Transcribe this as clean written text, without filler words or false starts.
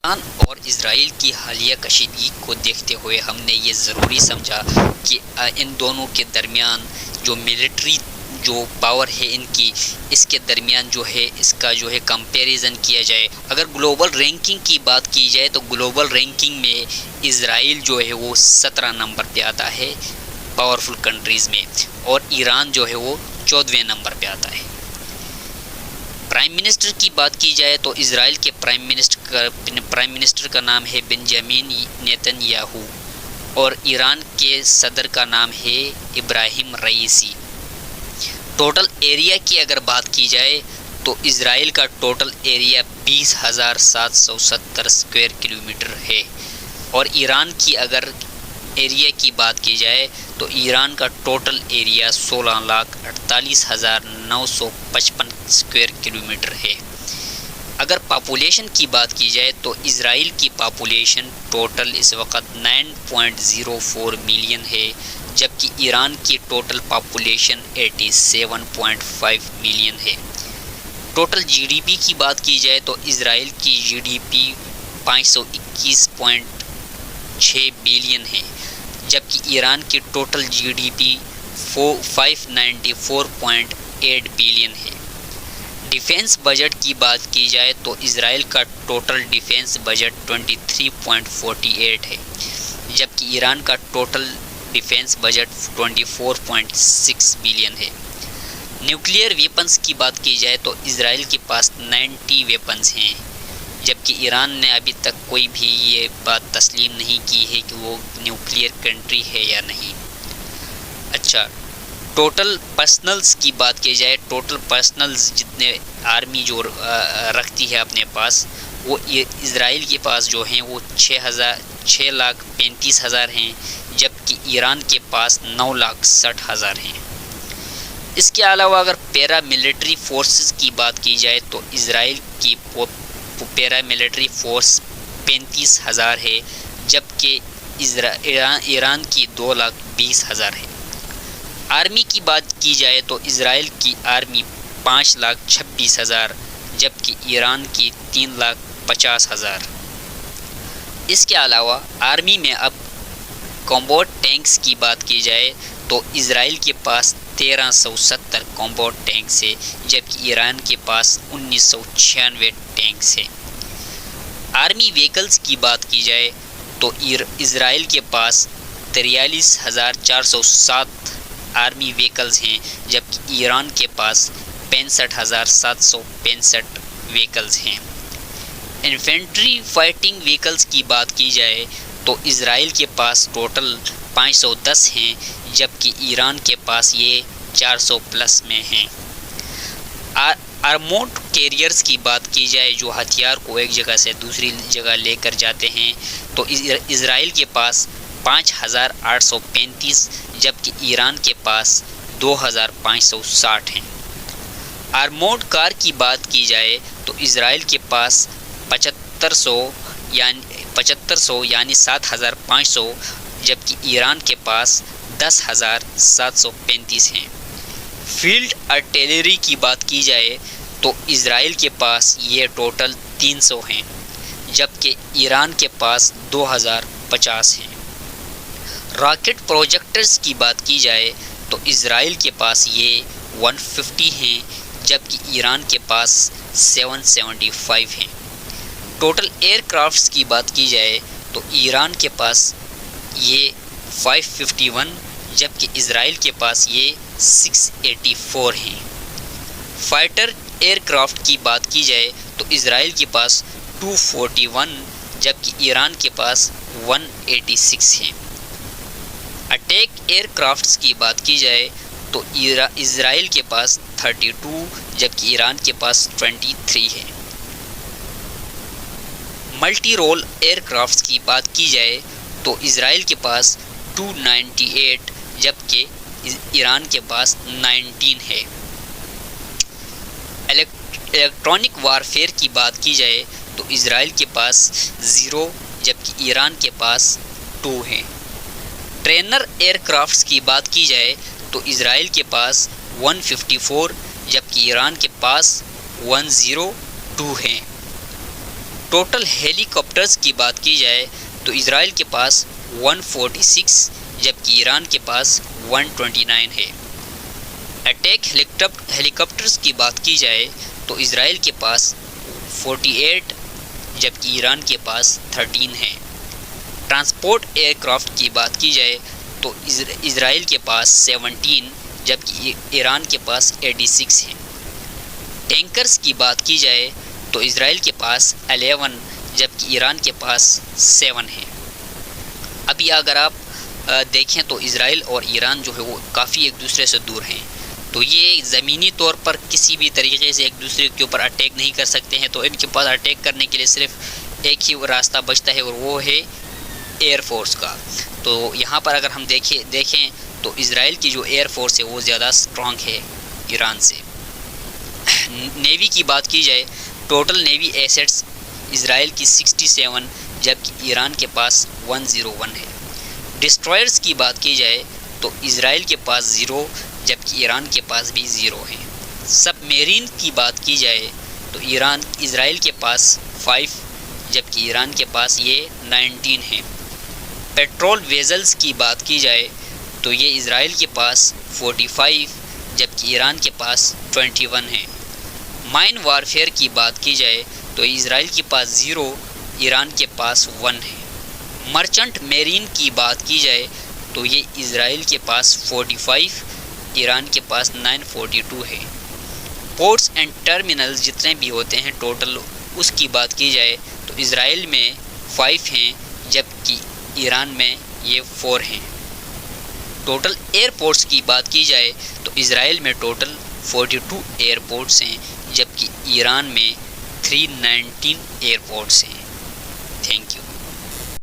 ایران اور اسرائیل کی حالیہ کشیدگی کو دیکھتے ہوئے ہم نے یہ ضروری سمجھا کہ ان دونوں کے درمیان جو ملٹری جو پاور ہے ان کی، اس کے درمیان جو ہے اس کا جو ہے کمپیریزن کیا جائے۔ اگر گلوبل رینکنگ کی بات کی جائے تو گلوبل رینکنگ میں اسرائیل جو ہے وہ 17 نمبر پہ آتا ہے پاورفل کنٹریز میں، اور ایران جو ہے وہ 14ویں نمبر پہ آتا ہے۔ پرائم منسٹر کی بات کی جائے تو اسرائیل کے پرائم منسٹر کا نام ہے بنجامین نیتن یاہو، اور ایران کے صدر کا نام ہے ابراہیم رئیسی۔ ٹوٹل ایریا کی اگر بات کی جائے تو اسرائیل کا ٹوٹل ایریا 20,770 اسکوائر کلومیٹر ہے، اور ایران کی اگر ایریا کی بات کی جائے تو ایران کا ٹوٹل ایریا 16,48,955 اسکوائر کلومیٹر ہے۔ اگر پاپولیشن کی بات کی جائے تو اسرائیل کی پاپولیشن ٹوٹل اس وقت 9.04 ملین ہے، جبکہ ایران کی ٹوٹل پاپولیشن 87.5 ملین ہے۔ ٹوٹل جی ڈی پی کی بات کی جائے تو اسرائیل کی جی ڈی پی 521.6 بلین ہے، جبکہ ایران کی total G D P 594.8 billion ہے۔ ڈیفینس بجٹ کی بات کی جائے تو اسرائیل کا ٹوٹل ڈیفینس بجٹ 23.48 ہے، جبکہ ایران کا ٹوٹل ڈیفینس بجٹ 24.6 بلین ہے۔ نیوکلیئر ویپنز کی بات کی جائے تو اسرائیل کے پاس 90 ویپنز ہیں، جبکہ ایران نے ابھی تک کوئی بھی یہ بات تسلیم نہیں کی ہے کہ وہ نیوکلیئر کنٹری ہے یا نہیں۔ اچھا، ٹوٹل پرسنلز کی بات کی جائے، ٹوٹل پرسنلز جتنے آرمی جو رکھتی ہے اپنے پاس، وہ اسرائیل کے پاس جو ہیں وہ 6,35,000 ہیں، جبکہ ایران کے پاس 9,60,000 ہیں۔ اس کے علاوہ اگر پیرا ملٹری فورسز کی بات کی جائے تو اسرائیل کی پیرا ملٹری فورس 35,000 ہے، جبکہ ایران کی 2,20,000 ہے۔ آرمی کی بات کی جائے تو اسرائیل کی آرمی 5,26,000، جبکہ ایران کی 3,50,000۔ اس کے علاوہ آرمی میں اب کمبوٹ ٹینکس کی بات کی جائے تو اسرائیل کے پاس 1,370 کمبوٹ ٹینکس ہے، جبکہ ایران کے پاس 1,996 ٹینکس ہے۔ آرمی ویکلز کی بات کی جائے تو اسرائیل کے پاس 43,407 آرمی ویکلز ہیں، جبکہ ایران کے پاس 65,765 ویکلز ہیں۔ انفینٹری فائٹنگ ویکلز کی بات کی جائے تو اسرائیل کے پاس ٹوٹل 510 ہیں، جبکہ ایران کے پاس یہ 400 پلس میں ہیں۔ آرموڈ کیریئرز کی بات کی جائے جو ہتھیار کو ایک جگہ سے دوسری جگہ لے کر جاتے ہیں تو اسرائیل کے پاس 5,835، جبکہ ایران کے پاس 2,560 ہیں۔ آرموڈ کار کی بات کی جائے تو اسرائیل کے پاس 7,500 یعنی 7,500، جبکہ ایران کے پاس 10,735 ہیں۔ فیلڈ آرٹلری کی بات کی جائے تو اسرائیل کے پاس یہ ٹوٹل 300 ہیں، جبکہ ایران کے پاس 2,050 ہیں۔ راکٹ پروجیکٹرز کی بات کی جائے تو اسرائیل کے پاس یہ 150 ہیں، جبکہ ایران کے پاس 775 ہیں۔ ٹوٹل ایئر کرافٹس کی بات کی جائے تو ایران کے پاس یہ 551، جبکہ اسرائیل کے پاس یہ 684 ہیں۔ فائٹر ایئر کرافٹ کی بات کی جائے تو اسرائیل کے پاس 241، جبکہ ایران کے پاس 186 ہیں۔ اٹیک ایئر کرافٹس کی بات کی جائے تو اسرائیل کے پاس 32، جبکہ ایران کے پاس 23 ہیں۔ ملٹی رول ایئر کرافٹس کی بات کی جائے تو اسرائیل کے پاس 298، جبکہ ایران کے پاس 19 ہے۔ الیکٹرانک وارفیئر کی بات کی جائے تو اسرائیل کے پاس 0، جبکہ ایران کے پاس 2 ہیں۔ ٹرینر ایئر کرافٹس کی بات کی جائے تو اسرائیل کے پاس 154، جبکہ ایران کے پاس 102 ہیں۔ ٹوٹل ہیلی کاپٹرز کی بات کی جائے تو اسرائیل کے پاس 146 جبکہ ایران کے پاس 129 ہے۔ اٹیک ہیلی کاپٹرز کی بات کی جائے تو اسرائیل کے پاس 48 جبکہ ایران کے پاس 13 ہے۔ ٹرانسپورٹ ایئر کرافٹ کی بات کی جائے تو اسرائیل کے پاس 17 جبکہ ایران کے پاس 86 ہیں۔ ٹینکرز کی بات کی جائے تو اسرائیل کے پاس 11 جبکہ ایران کے پاس 7 ہیں۔ ابھی اگر آپ دیکھیں تو اسرائیل اور ایران جو ہے وہ کافی ایک دوسرے سے دور ہیں، تو یہ زمینی طور پر کسی بھی طریقے سے ایک دوسرے کے اوپر اٹیک نہیں کر سکتے ہیں، تو ان کے پاس اٹیک کرنے کے لیے صرف ایک ہی راستہ بچتا ہے اور وہ ہے ایئر فورس کا۔ تو یہاں پر اگر ہم دیکھیں تو اسرائیل کی جو ایئر فورس ہے وہ زیادہ اسٹرانگ ہے ایران سے۔ نیوی کی بات کی جائے ٹوٹل نیوی ایسٹس اسرائیل کی 67 جبکہ ایران کے پاس 101 ہے۔ ڈسٹرائرز کی بات کی جائے تو اسرائیل کے پاس 0 جبکہ ایران کے پاس بھی 0 ہے۔ سب میرین کی بات کی جائے تو اسرائیل کے پاس 5 جبکہ ایران کے پاس یہ 19 ہے۔ پیٹرول ویزلز کی بات کی جائے تو یہ اسرائیل کے پاس 45 جبکہ ایران کے پاس 21 ہے۔ مائن وارفیئر کی بات کی جائے تو اسرائیل کے پاس 0 ایران کے پاس 1 ہے۔ مرچنٹ میرین کی بات کی جائے تو یہ اسرائیل کے پاس 45 ایران کے پاس 942 ہے۔ پورٹس اینڈ ٹرمینلز جتنے بھی ہوتے ہیں ٹوٹل اس کی بات کی جائے تو اسرائیل میں 5 ہیں جبکہ ایران میں یہ 4 ہیں۔ ٹوٹل ایئرپورٹس کی بات کی جائے تو اسرائیل میں ٹوٹل 42 ایئرپورٹس ہیں جبکہ ایران میں 319 ایئرپورٹس ہیں۔